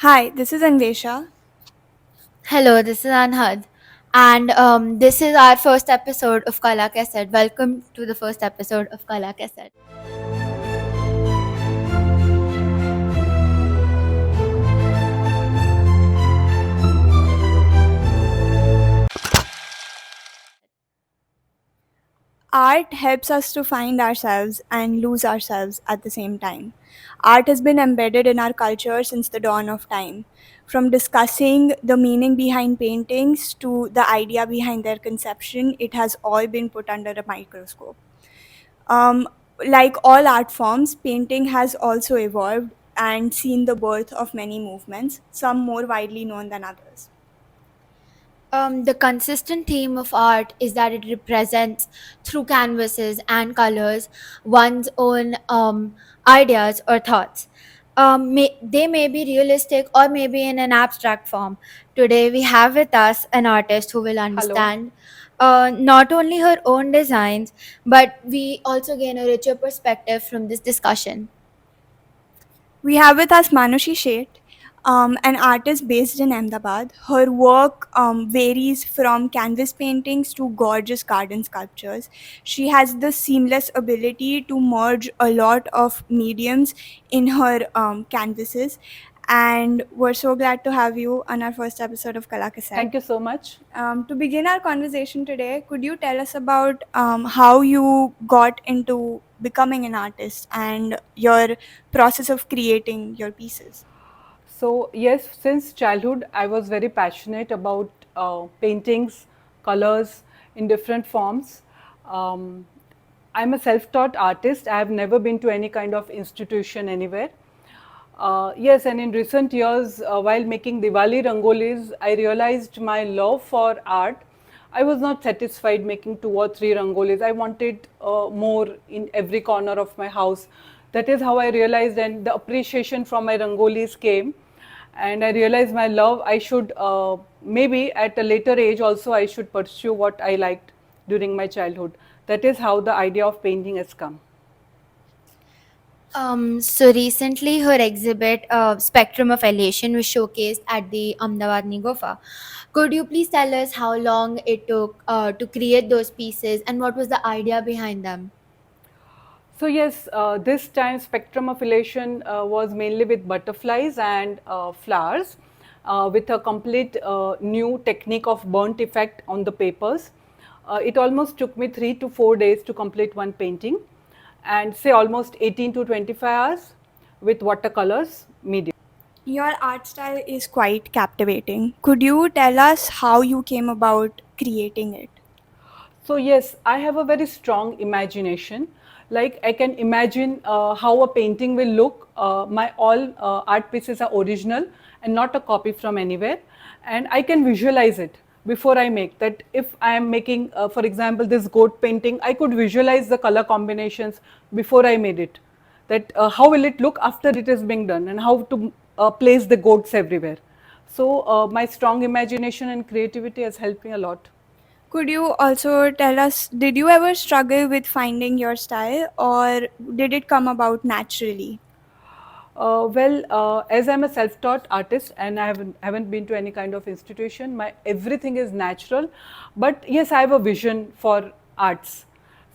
Hi, this is Anvesha. Hello, this is Anhad, and this is our first episode of Kala Cassette. Welcome to the first episode of Kala Cassette. Art helps us to find ourselves and lose ourselves at the same time. Art has been embedded in our culture since the dawn of time. From discussing the meaning behind paintings to the idea behind their conception, it has all been put under a microscope. Um, like all art forms, painting has also evolved and seen the birth of many movements, some more widely known than others. The consistent theme of art is that it represents through canvases and colors one's own ideas or thoughts. They may be realistic or maybe in an abstract form. Today, we have with us an artist who will Hello. understand not only her own designs, but we also gain a richer perspective from this discussion. We have with us Manushi Sheth, an artist based in Ahmedabad. Her work varies from canvas paintings to gorgeous garden sculptures. She has the seamless ability to merge a lot of mediums in her canvases. And we're so glad to have you on our first episode of Kala Cassette. Thank you so much. To begin our conversation today, could you tell us about how you got into becoming an artist and your process of creating your pieces? So, yes, since childhood, I was very passionate about paintings, colors in different forms. Um, I'm a self taught artist. I have never been to any kind of institution anywhere. Yes, and in recent years, while making Diwali rangolis, I realized my love for art. I was not satisfied making two or three rangolis. I wanted more in every corner of my house. That is how I realized, and the appreciation from my rangolis came. And I realized my love, I should maybe at a later age also, I should pursue what I liked during my childhood. That is how the idea of painting has come. So recently, her exhibit, Spectrum of Elation, was showcased at the Ahmedabad Nigofa. Could you please tell us how long it took to create those pieces and what was the idea behind them? So yes, this time spectrum affiliation was mainly with butterflies and flowers, with a complete new technique of burnt effect on the papers. It almost took me 3 to 4 days to complete one painting, and say almost 18 to 25 hours with watercolors medium. Your art style is quite captivating. Could you tell us how you came about creating it? So yes, I have a very strong imagination. Like I can imagine how a painting will look. My all art pieces are original and not a copy from anywhere, and I can visualize it before I make that. If I am making, for example, this goat painting, I could visualize the color combinations before I made it. That how will it look after it is being done, and how to place the goats everywhere. So my strong imagination and creativity has helped me a lot. Could you also tell us, did you ever struggle with finding your style or did it come about naturally? As I'm a self-taught artist and I haven't been to any kind of institution, my everything is natural. But yes, I have a vision for arts,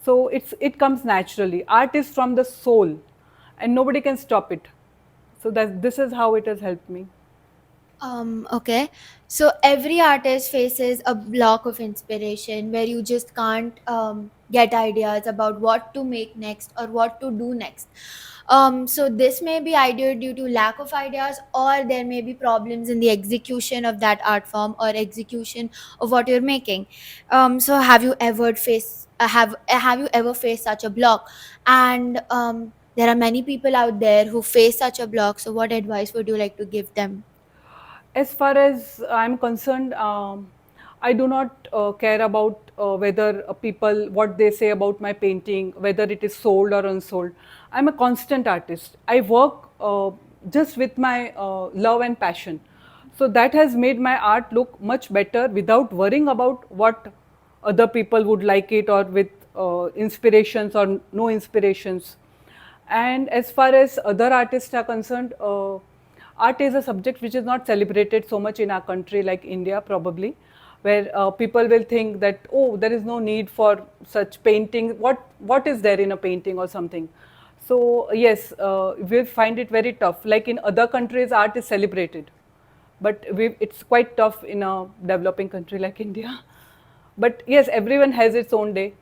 so it comes naturally. Art is from the soul, and nobody can stop it. So that this is how it has helped me. Okay. So every artist faces a block of inspiration where you just can't get ideas about what to make next or what to do next. So this may be either due to lack of ideas or there may be problems in the execution of that art form or execution of what you're making. So have you ever faced such a block? And there are many people out there who face such a block. So what advice would you like to give them? As far as I'm concerned, I do not care about whether people what they say about my painting, whether it is sold or unsold. I'm a constant artist. I work just with my love and passion. So that has made my art look much better without worrying about what other people would like it, or with inspirations or no inspirations. And as far as other artists are concerned, art is a subject which is not celebrated so much in our country like India probably, where people will think that, oh, there is no need for such painting. What is there in a painting or something? So yes, we find it very tough. Like in other countries, art is celebrated, but it's quite tough in a developing country like India. But yes, everyone has its own day.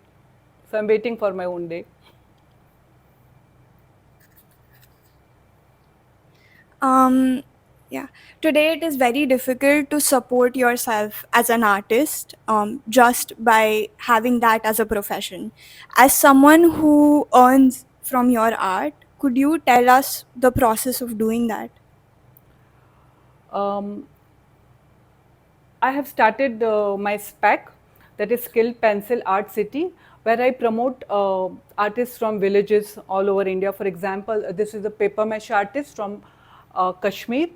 So I'm waiting for my own day. Um, yeah. Today it is very difficult to support yourself as an artist just by having that as a profession. As someone who earns from your art, could you tell us the process of doing that? Um, I have started my SPAC, that is Skill Pencil Art City, where I promote artists from villages all over India. For example, this is a paper mache artist from Kashmir,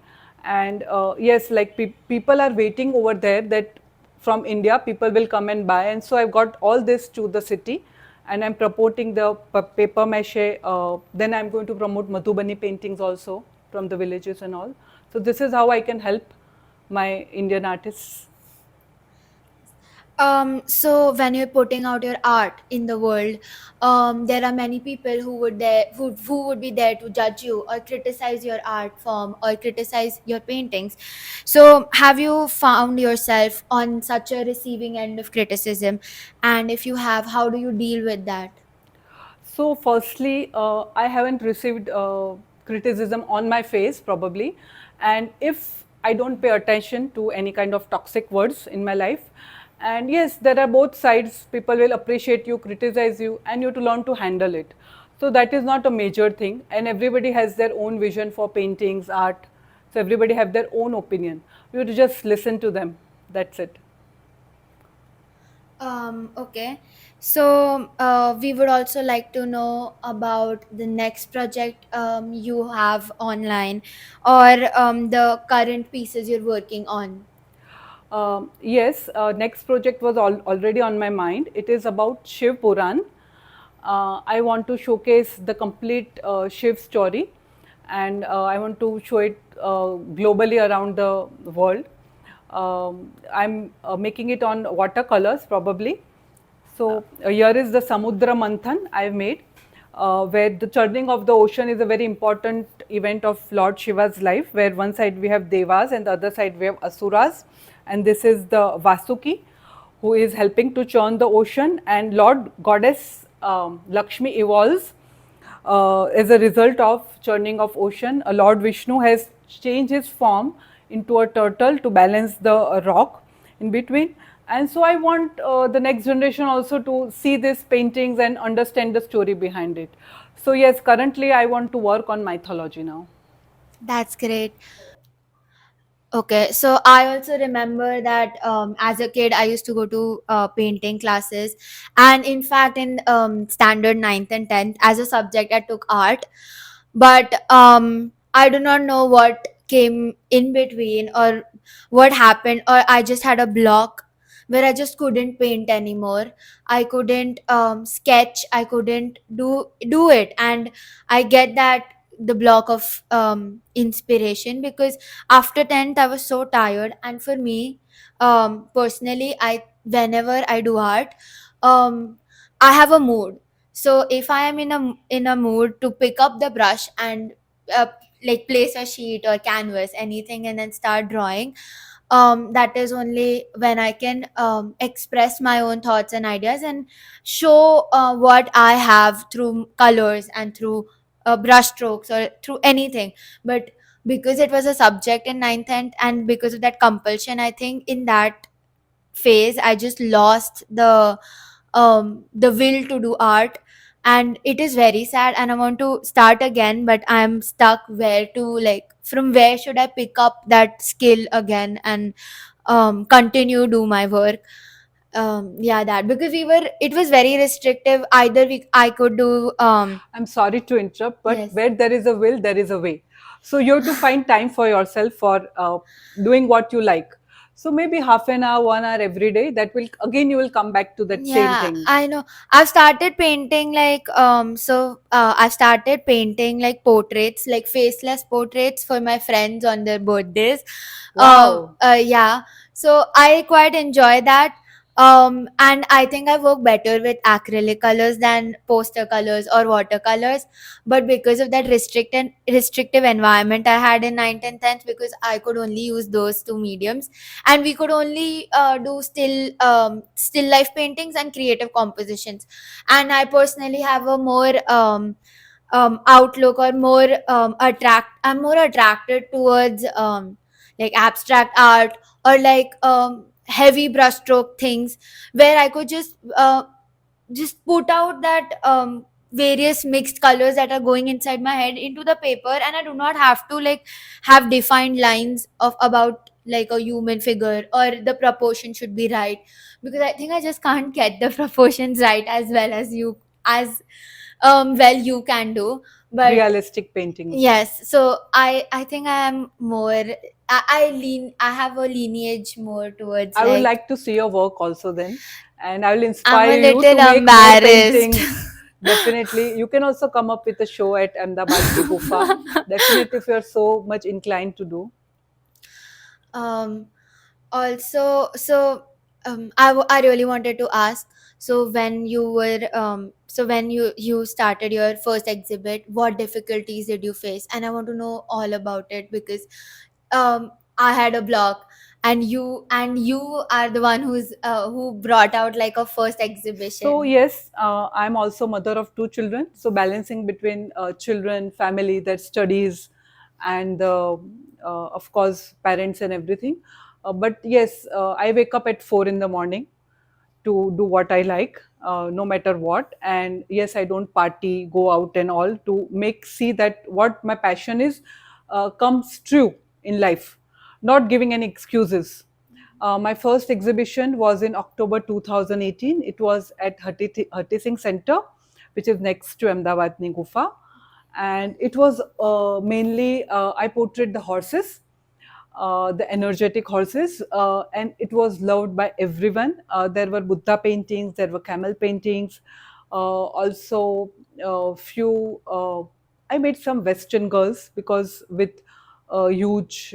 and yes, like people are waiting over there that from India people will come and buy, and so I've got all this to the city, and I'm promoting the paper mache. Then I'm going to promote Madhubani paintings also from the villages and all. So this is how I can help my Indian artists. So when you're putting out your art in the world, there are many people who would be there to judge you or criticize your art form or criticize your paintings. So have you found yourself on such a receiving end of criticism? And if you have, how do you deal with that? So, firstly, I haven't received criticism on my face probably, and if I don't pay attention to any kind of toxic words in my life, and yes, there are both sides. People will appreciate you, criticize you, and you have to learn to handle it. So that is not a major thing, and everybody has their own vision for paintings, art. So everybody have their own opinion. You have to just listen to them. That's it. Okay. So we would also like to know about the next project you have online, or the current pieces you're working on. Yes, next project was already on my mind. It is about Shiv Puran. I want to showcase the complete Shiv story, and I want to show it globally around the world. I'm making it on watercolors probably. So here is the Samudra Manthan I've made, where the churning of the ocean is a very important event of Lord Shiva's life, where one side we have Devas and the other side we have Asuras, and this is the Vasuki, who is helping to churn the ocean, and Lord Goddess Lakshmi evolves as a result of churning of ocean. Lord Vishnu has changed his form into a turtle to balance the rock in between. And so I want the next generation also to see these paintings and understand the story behind it. So yes, currently I want to work on mythology now. That's great. Okay, so I also remember that as a kid, I used to go to painting classes, and in fact, in standard ninth and 10th, as a subject, I took art. But I do not know what came in between, or what happened, or I just had a block where I just couldn't paint anymore. I couldn't sketch. I couldn't do it, and I get that the block of inspiration, because after 10th I was so tired. And for me, personally, I whenever I do art, um I have a mood. So if I am in a mood to pick up the brush and uh, like place a sheet or canvas, anything, and then start drawing, that is only when I can express my own thoughts and ideas and show what I have through colors and through brush strokes or through anything. But because it was a subject in ninth and because of that compulsion, I think in that phase I just lost the will to do art. And it is very sad, and I want to start again, but I'm stuck where to, like, from where should I pick up that skill again and continue do my work. Yeah, that, because it was very restrictive. Either I could do I'm sorry to interrupt, but yes. where there is a will, there is a way. So you have to find time for yourself for doing what you like. So maybe half an hour, 1 hour every day. That will again you will come back to that same Yeah, thing. I know. I've started painting like I've started painting like portraits, like faceless portraits for my friends on their birthdays. Wow. Yeah. So I quite enjoy that. And I think I work better with acrylic colors than poster colors or watercolors. But because of that restrictive environment I had in 9th and 10th, because I could only use those two mediums, and we could only do still life paintings and creative compositions. And I personally have a more outlook, or more I'm more attracted towards like abstract art, or like heavy brushstroke things, where I could just put out that various mixed colors that are going inside my head into the paper, and I do not have to like have defined lines of about like a human figure, or the proportion should be right, because I think I just can't get the proportions right as well as you can do. But Realistic paintings. yes, so I think I am more, I have a lineage more towards I would like, like to see your work also then, and I will I'm inspire a you little to make more embarrassed. paintings. Definitely, you can also come up with a show at Ahmedabad Ki Gufa. Definitely, if you are so much inclined to do. um also, so I really wanted to ask, so when you started your first exhibit, what difficulties did you face? And I want to know all about it, because I had a block, and you are the one who brought out like a first So exhibition. yes, I'm also mother of two children. So balancing between children, family, their studies, and of course parents and everything. But yes, I wake up at 4 in the morning to do what I like, no matter what. And yes, I don't party, go out, and all to make see that what my passion is comes true in life, not giving any excuses. My first exhibition was in October 2018. It was at Harti Singh Center, which is next to Ahmedabad Ni Gufa. And it was mainly, I portrayed the horses, the energetic horses, and it was loved by everyone. There were Buddha paintings, there were camel paintings, also few. I made some Western girls because with huge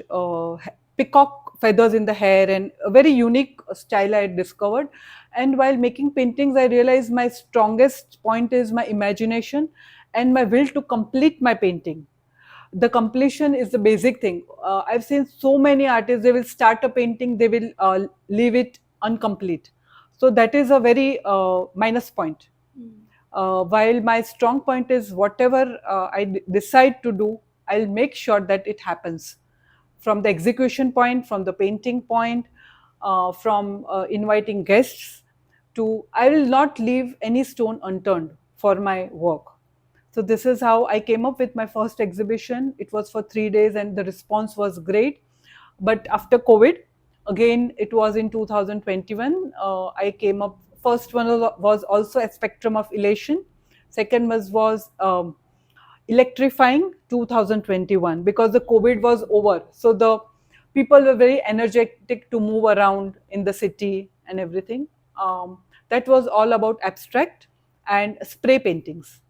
peacock feathers in the hair and a very unique style I had discovered. And while making paintings, I realized my strongest point is my imagination and my will to complete my painting. The completion is the basic thing. I've seen so many artists, they will start a painting, they will leave it incomplete. So that is a very minus point. While my strong point is whatever decide to do, I'll make sure that it happens. From the execution point, from the painting point, from inviting guests to, I will not leave any stone unturned for my work. So this is how I came up with my first exhibition. It was for 3 days and the response was great. But after COVID, again, it was in 2021, I came up, first one was also a spectrum of elation. Second was electrifying 2021 because the COVID was over. So the people were very energetic to move around in the city and everything. That was all about abstract and spray paintings.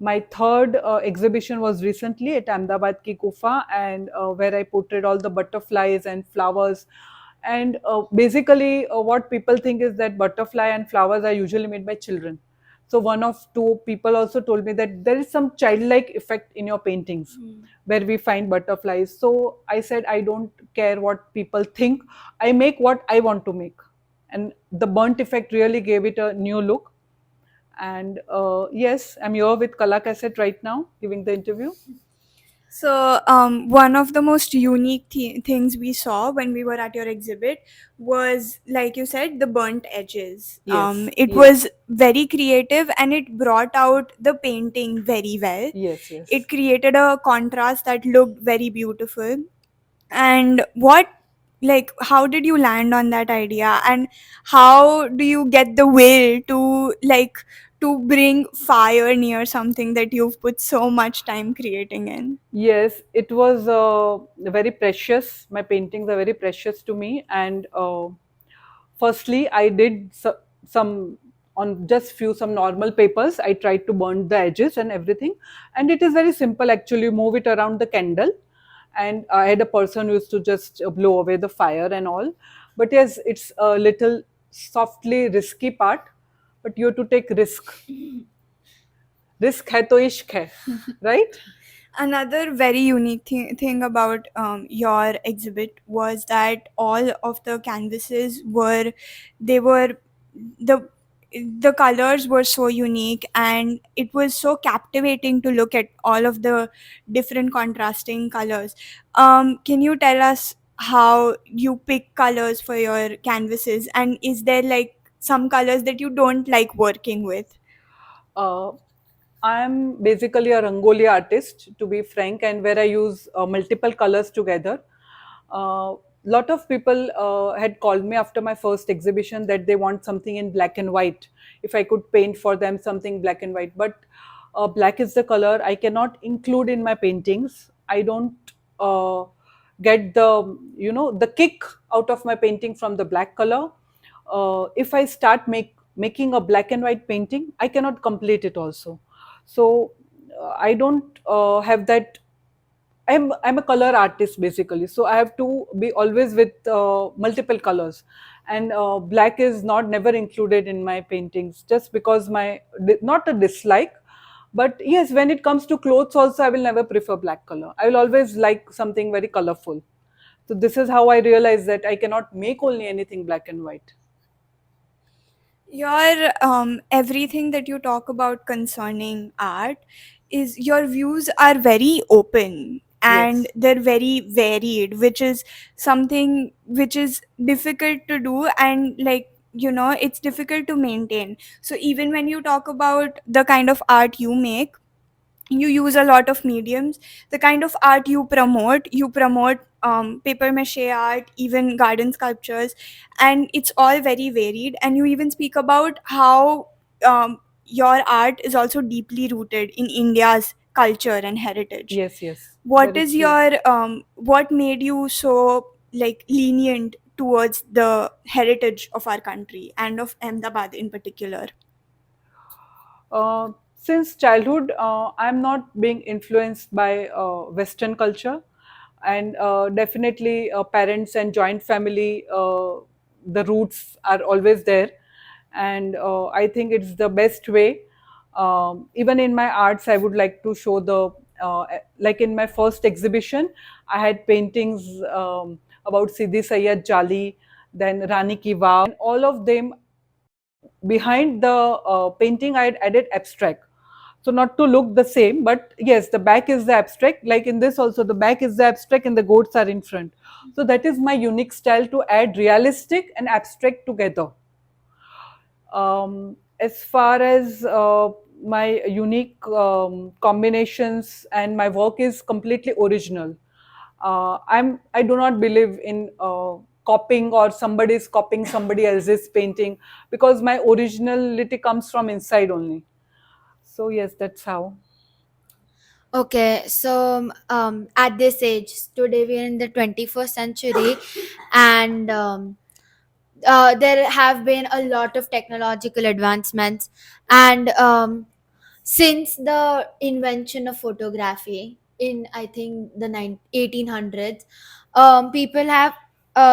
My third exhibition was recently at Ahmedabad Ki Kufa, and where I portrayed all the butterflies and flowers. And basically, what people think is that butterfly and flowers are usually made by children. So one of two people also told me that there is some childlike effect in your paintings where we find butterflies. So I said I don't care what people think. I make what I want to make. And the burnt effect really gave it a new look. And yes, I'm here with Kala Cassette right now, giving the interview. So, one of the most unique things we saw when we were at your exhibit was, like you said, the burnt edges. Yes, It yes, was very creative and it brought out the painting very well. yes, yes. It created a contrast that looked very beautiful. And what, like, how did you land on that idea? And how do you get the will to, like, to bring fire near something that you've put so much time creating in? Yes, it was very precious. My paintings are very precious to me. And firstly, I did some on just few some normal papers. I tried to burn the edges and everything. And it is very simple actually. You move it around the candle. And I had a person who used to just blow away the fire and all. But yes, it's a little softly risky part. But you have to take risk. Risk hai to ishq hai, right? Another very unique thing about your exhibit was that all of the canvases were, they were, the the colors were so unique, and it was so captivating to look at all of the different contrasting colors. Can you tell us how you pick colors for your canvases, and is there like some colors that you don't like working with? Uh, I'm basically a Rangoli artist, to be frank, and where I use multiple colors together. Lot of people had called me after my first exhibition that they want something in black and white. If I could paint for them something black and white, but black is the color I cannot include in my paintings. I don't uh, get the the kick out of my painting from the black color. If I start making a black and white painting, I cannot complete it also. So I don't have that. I'm a color artist basically, so I have to be always with multiple colors, and black is not never included in my paintings just because not a dislike, but yes, when it comes to clothes also, I will never prefer black color. I will always like something very colorful. So this is how I realize that I cannot make only anything black and white. Your everything that you talk about concerning art is, your views are very open and Yes. they're very varied, which is something which is difficult to do, and like, it's difficult to maintain. So even when you talk about the kind of art you make, you use a lot of mediums. The kind of art you promote paper mache art, even garden sculptures, and it's all very varied. And you even speak about how your art is also deeply rooted in India's culture and heritage. Yes, yes, What very is true. your what made you so like lenient towards the heritage of our country and of Ahmedabad in particular? Since childhood, I'm not being influenced by Western culture, and definitely parents and joint family, the roots are always there, and I think it's the best way. Even in my arts, I would like to show like in my first exhibition, I had paintings about Sidi Sayyad Jali, then Rani Ki Vav, and all of them behind the painting I had added abstract, so not to look the same, but yes, the back is the abstract, like in this also the back is the abstract and the goats are in front. So that is my unique style, to add realistic and abstract together. As far as my unique combinations, and my work is completely original. I do not believe in copying, or somebody is copying somebody else's painting, because my originality comes from inside only. So yes, that's how. Okay, so at this age, today we are in the 21st century, and there have been a lot of technological advancements, and since the invention of photography in, I think, the 1800s, people have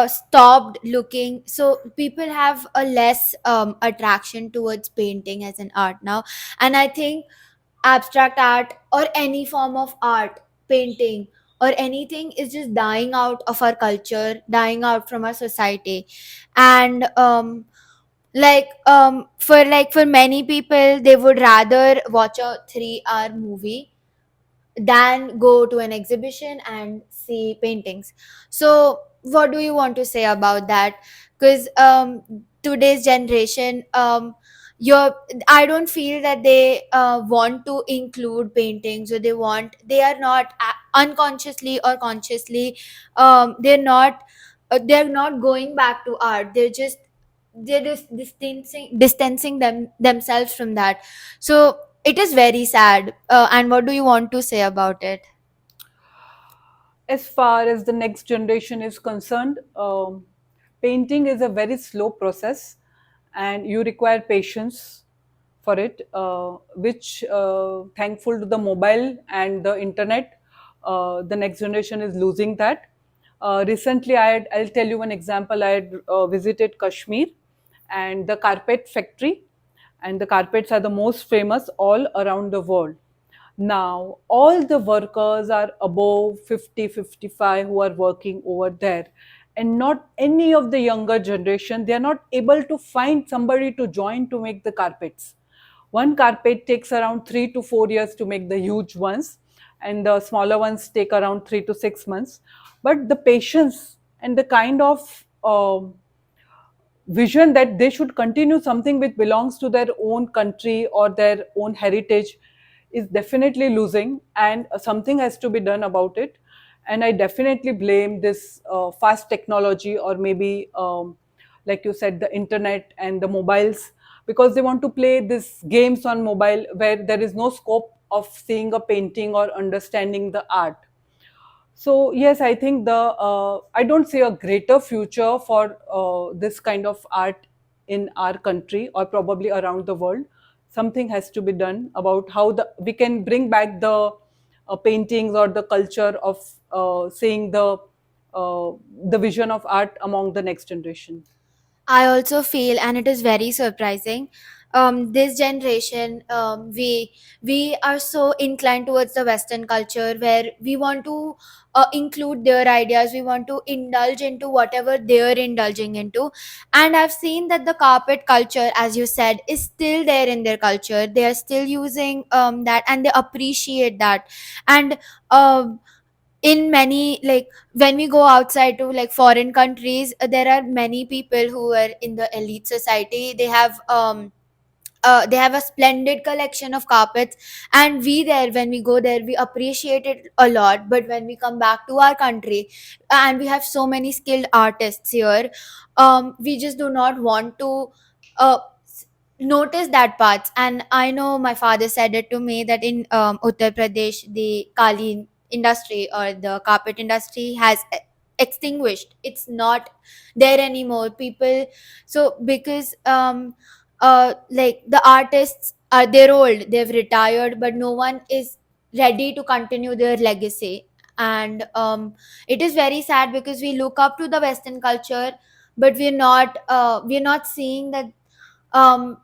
stopped looking, so people have a less attraction towards painting as an art now. And I think abstract art or any form of art, painting or anything, is just dying out of our culture, dying out from our society. And for many people, they would rather watch a 3-hour movie than go to an exhibition and see paintings. So what do you want to say about that? Because today's generation, your I don't feel that they want to include paintings, or they are not unconsciously or consciously, they're not going back to art. They're just they're just distancing themselves from that. So it is very sad. And what do you want to say about it? As far as the next generation is concerned, painting is a very slow process and you require patience for it, which, thankful to the mobile and the internet, the next generation is losing that. Recently, I'll tell you one example. I had visited Kashmir and the carpet factory, and the carpets are the most famous all around the world. Now, all the workers are above 50, 55 who are working over there, and not any of the younger generation. They are not able to find somebody to join to make the carpets. One carpet takes around 3 to 4 years to make the huge ones, and the smaller ones take around 3 to 6 months. But the patience and the kind of vision that they should continue something which belongs to their own country or their own heritage is definitely losing, and something has to be done about it. And I definitely blame this fast technology, or maybe, like you said, the internet and the mobiles, because they want to play these games on mobile where there is no scope of seeing a painting or understanding the art. So yes, I think I don't see a greater future for this kind of art in our country or probably around the world. Something has to be done about how we can bring back the paintings or the culture of seeing uh, the vision of art among the next generation. I also feel, and it is very surprising. This generation, we are so inclined towards the Western culture, where we want to include their ideas. We want to indulge into whatever they're indulging into. And I've seen that the carpet culture, as you said, is still there in their culture. They are still using that, and they appreciate that. And um in many, like, when we go outside to like foreign countries, there are many people who are in the elite society. They have a splendid collection of carpets, and we there, when we go there, we appreciate it a lot. But when we come back to our country, and we have so many skilled artists here, we just do not want to notice that parts. And I know my father said it to me that in Uttar Pradesh, the kali industry or the carpet industry has extinguished. It's not there anymore. People, so because like the artists are, they're old, they've retired, but no one is ready to continue their legacy. And it is very sad because we look up to the Western culture, but we're not seeing that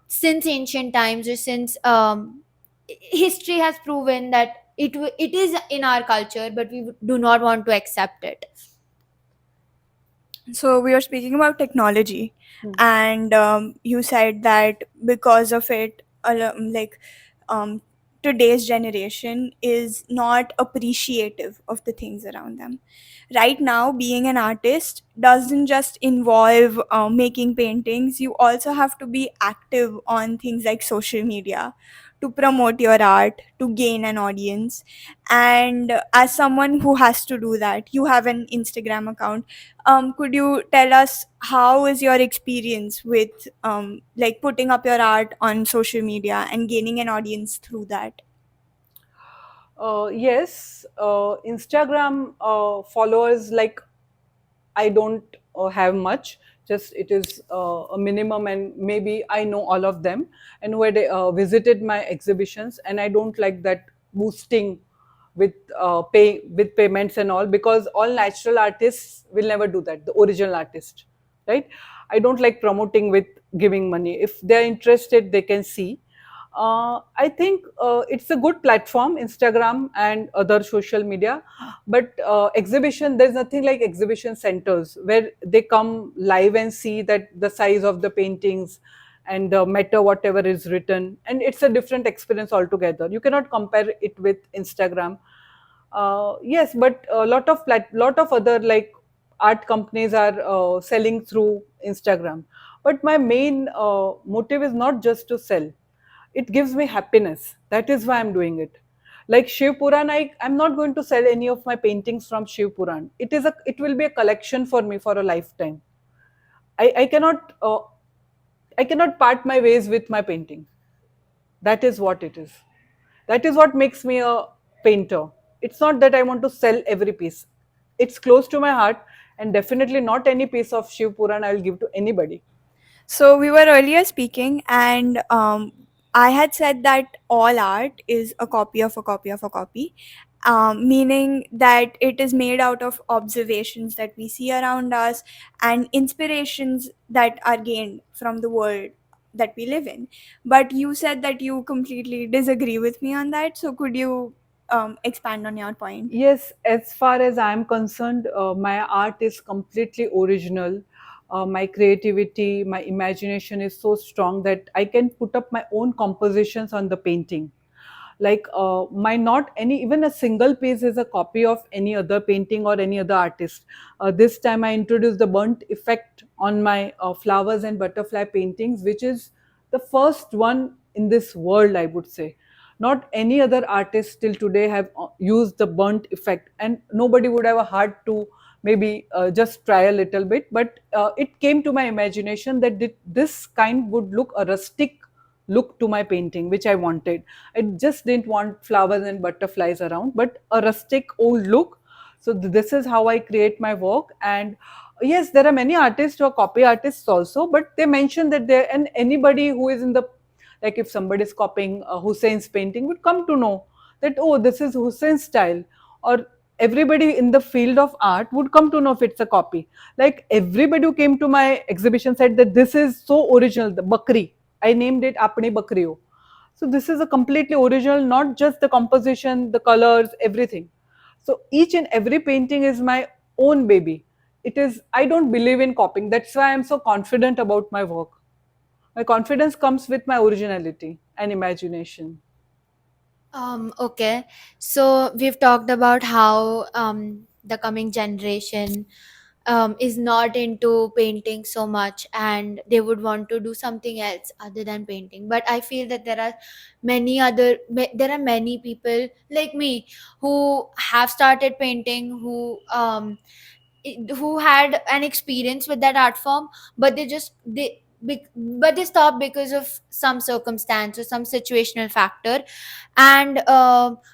since ancient times, or since history has proven that it is in our culture, but we do not want to accept it. So we are speaking about technology, Hmm. and you said that because of it, like um, today's generation is not appreciative of the things around them. Right now, being an artist doesn't just involve making paintings. You also have to be active on things like social media to promote your art, to gain an audience. And as someone who has to do that, you have an Instagram account. Could you tell us how is your experience with like putting up your art on social media and gaining an audience through that? Yes, Instagram followers, like, I don't have much. Just it is a minimum, and maybe I know all of them, and who had visited my exhibitions, and I don't like that boosting with payments and all, because all natural artists will never do that. The original artist, right? I don't like promoting with giving money. If they are interested, they can see. I think it's a good platform, Instagram and other social media. But exhibition, there's nothing like exhibition centers where they come live and see that the size of the paintings and the matter, whatever is written, and it's a different experience altogether. You cannot compare it with Instagram. Yes, but a lot of other, like, art companies are selling through Instagram. But my main motive is not just to sell. It gives me happiness. That is why I'm doing it. Like Shiv Puran, I'm not going to sell any of my paintings from Shiv Puran. It will be a collection for me for a lifetime. I cannot. I cannot part my ways with my painting. That is what it is. That is what makes me a painter. It's not that I want to sell every piece. It's close to my heart, and definitely not any piece of Shiv Puran I will give to anybody. So we were earlier speaking, and I had said that all art is a copy of a copy of a copy, meaning that it is made out of observations that we see around us and inspirations that are gained from the world that we live in. But you said that you completely disagree with me on that. So could you expand on your point? Yes, as far as I am concerned, my art is completely original. My creativity, my imagination is so strong that I can put up my own compositions on the painting. Like my not any even a single piece is a copy of any other painting or any other artist. This time I introduced the burnt effect on my flowers and butterfly paintings, which is the first one in this world, I would say. Not any other artist till today have used the burnt effect, and nobody would have a heart to maybe just try a little bit. But it came to my imagination that this kind would look a rustic look to my painting, which I wanted. I just didn't want flowers and butterflies around, but a rustic old look. So this is how I create my work. And yes, there are many artists who are copy artists also, but they mention that there, and anybody who is in the, like if somebody is copying Hussein's painting would come to know that, oh, this is Hussein's style. Or everybody in the field of art would come to know if it's a copy. Like everybody who came to my exhibition said that this is so original, the Bakri. I named it Apne Bakriyo. So this is a completely original, not just the composition, the colors, everything. So each and every painting is my own baby. It is, I don't believe in copying. That's why I'm so confident about my work. My confidence comes with my originality and imagination. Okay. So we've talked about how the coming generation is not into painting so much and they would want to do something else other than painting. But I feel that there are many people like me who have started painting, who had an experience with that art form, but but they stopped because of some circumstance or some situational factor, and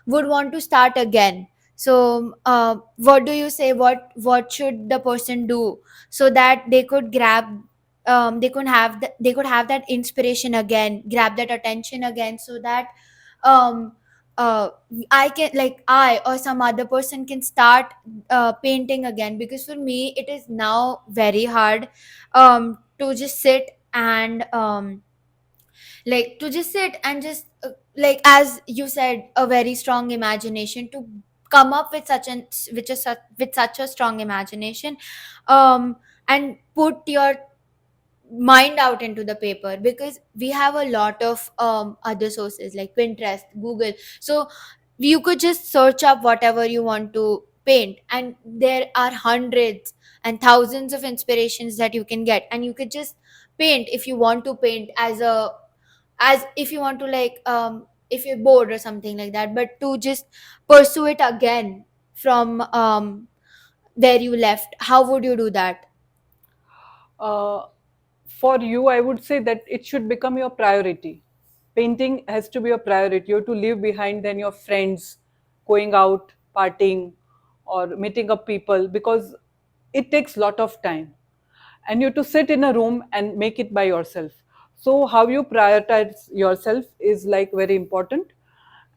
would want to start again. So what do you say, what should the person do so that they could they could have that inspiration again, grab that attention again, so that um uh I can, like, I or some other person can start painting again? Because for me it is now very hard to just sit and just like, as you said, a very strong imagination to come up with with such a strong imagination, um and put your mind out into the paper, because we have a lot of other sources like Pinterest, Google. So you could just search up whatever you want to paint, and there are hundreds and thousands of inspirations that you can get, and you could just paint if you want to paint as if you want to, like, if you're bored or something like that. But to just pursue it again from where you left, how would you do that? Uh, for you, I would say that it should become your priority. Painting has to be a priority. You have to leave behind then your friends, going out, partying, or meeting up people, because it takes lot of time, and you have to sit in a room and make it by yourself. So how you prioritize yourself is like very important,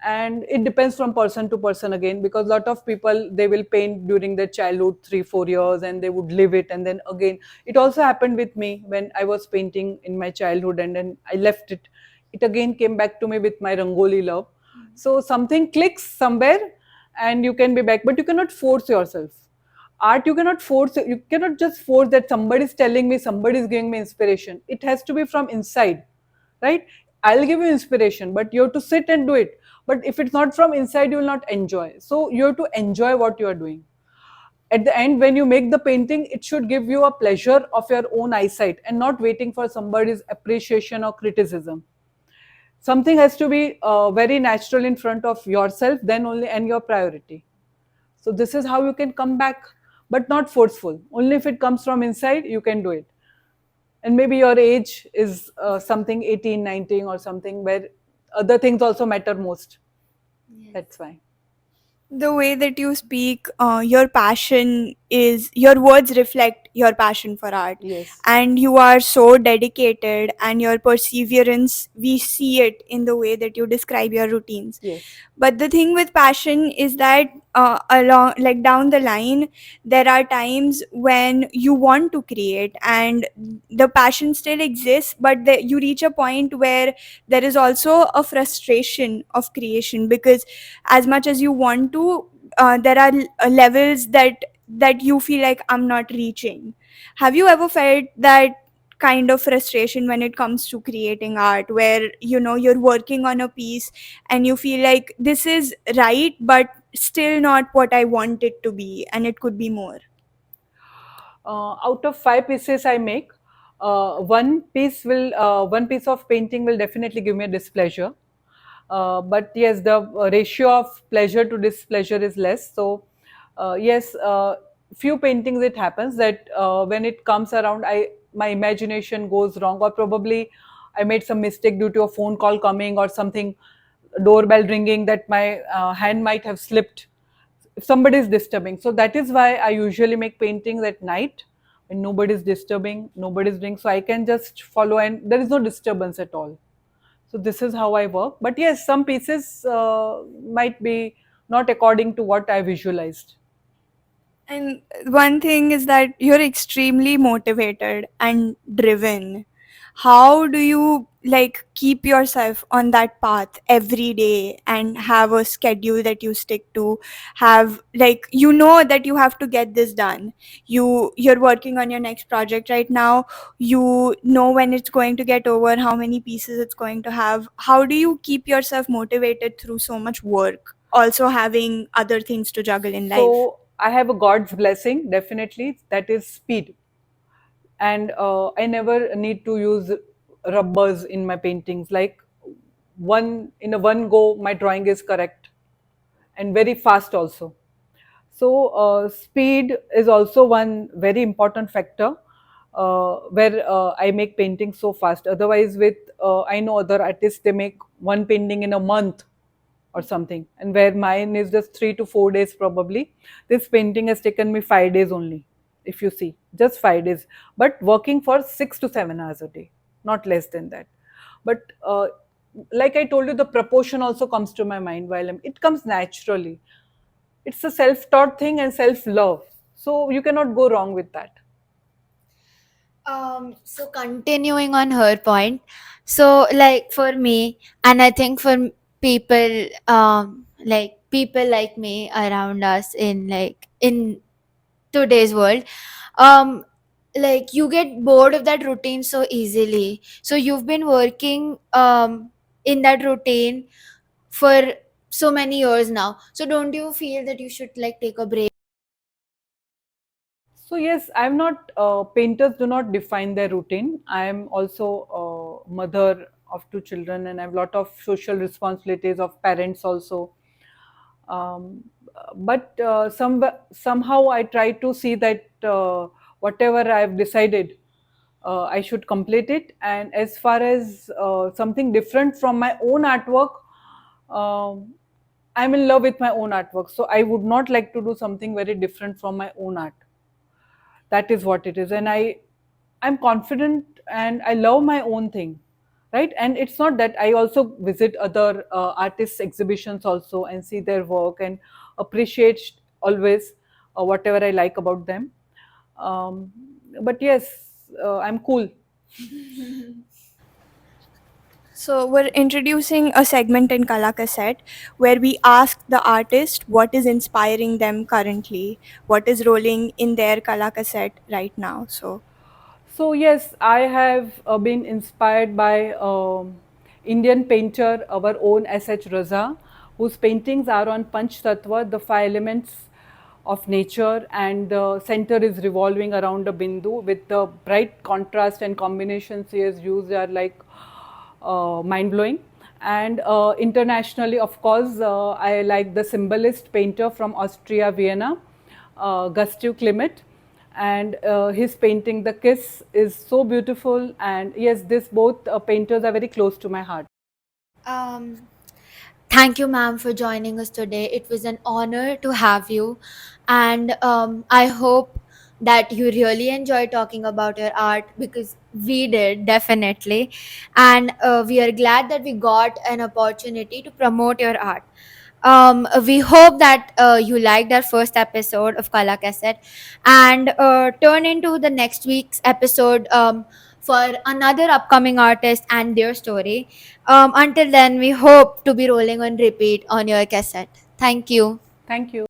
and it depends from person to person again, because a lot of people, they will paint during their childhood 3 4 years and they would leave it, and then again it also happened with me when I was painting in my childhood and then I left it. It again came back to me with my Rangoli love. So something clicks somewhere and you can be back, but you cannot force yourself. Art, you cannot force, you cannot just force that somebody is telling me, somebody is giving me inspiration. It has to be from inside, right? I'll give you inspiration, but you have to sit and do it. But if it's not from inside, you will not enjoy. So you have to enjoy what you are doing. At the end, when you make the painting, it should give you a pleasure of your own eyesight and not waiting for somebody's appreciation or criticism. Something has to be very natural in front of yourself, then only, and your priority. So this is how you can come back, but not forceful. Only if it comes from inside, you can do it. And maybe your age is something 18, 19 or something where other things also matter most. Yes. That's why. The way that you speak, your passion is, your words reflect your passion for art. Yes. And you are so dedicated, and your perseverance, we see it in the way that you describe your routines. Yes. But the thing with passion is that along, like down the line, there are times when you want to create and the passion still exists, but you reach a point where there is also a frustration of creation, because as much as you want to, there are levels that you feel like I'm not reaching. Have you ever felt that kind of frustration when it comes to creating art, where you're working on a piece and you feel like this is right but still not what I want it to be and it could be more? Out of 5 pieces I make, one piece of painting will definitely give me a displeasure. But yes, the ratio of pleasure to displeasure is less. So yes, few paintings it happens that when it comes around, I my imagination goes wrong, or probably I made some mistake due to a phone call coming or something, doorbell ringing, that my hand might have slipped if somebody is disturbing. So that is why I usually make paintings at night when nobody is disturbing, nobody is doing. So I can just follow and there is no disturbance at all. So this is how I work. But yes, some pieces might be not according to what I visualized. And one thing is that you're extremely motivated and driven. How do you like keep yourself on that path every day and have a schedule that you stick to? Have, like, that you have to get this done. You're working on your next project right now. You know when it's going to get over, how many pieces it's going to have. How do you keep yourself motivated through so much work? Also having other things to juggle in life. So I have a God's blessing, definitely, that is speed. And I never need to use rubbers in my paintings. Like one in a one go, my drawing is correct and very fast also. So speed is also one very important factor where I make paintings so fast. Otherwise, with I know other artists, they make one painting in a month or something, and where mine is just 3 to 4 days probably. This painting has taken me 5 days only, if you see, just 5 days, but working for 6 to 7 hours a day, not less than that. But like I told you, the proportion also comes to my mind while it comes naturally. It's a self-taught thing and self-love, so you cannot go wrong with that. So continuing on her point, so like for me, and I think for people, like people like me around us in today's world, um, like you get bored of that routine so easily. So you've been working in that routine for so many years now. So don't you feel that you should like take a break? So yes, I'm not. Painters do not define their routine. I am also a mother of 2 children, and I have a lot of social responsibilities of parents also. Um, but somehow I try to see that whatever I've decided, I should complete it. And as far as something different from my own artwork, um, I'm in love with my own artwork. So I would not like to do something very different from my own art. That is what it is. And I'm confident and I love my own thing, right? And it's not that I also visit other artists exhibitions also and see their work and appreciate always whatever I like about them. um, but yes, I'm cool. So, we're introducing a segment in Kala Cassette where we ask the artist what is inspiring them currently, what is rolling in their Kala Cassette right now. So, So yes, I have been inspired by Indian painter, our own S.H. Raza, whose paintings are on Panch Tattva, the 5 elements of nature, and the center is revolving around a bindu with the bright contrast and combinations he has used are like mind blowing. And internationally, of course, I like the symbolist painter from Austria, Vienna, Gustav Klimt. and his painting The Kiss is so beautiful, and yes, this both painters are very close to my heart. Um, Thank you, ma'am, for joining us today. It was an honor to have you. And I hope that you really enjoy talking about your art, because we did, definitely. And we are glad that we got an opportunity to promote your art. We hope that you liked our first episode of Kala Cassette, and turn into the next week's episode for another upcoming artist and their story. Until then, we hope to be rolling on repeat on your cassette. Thank you. Thank you.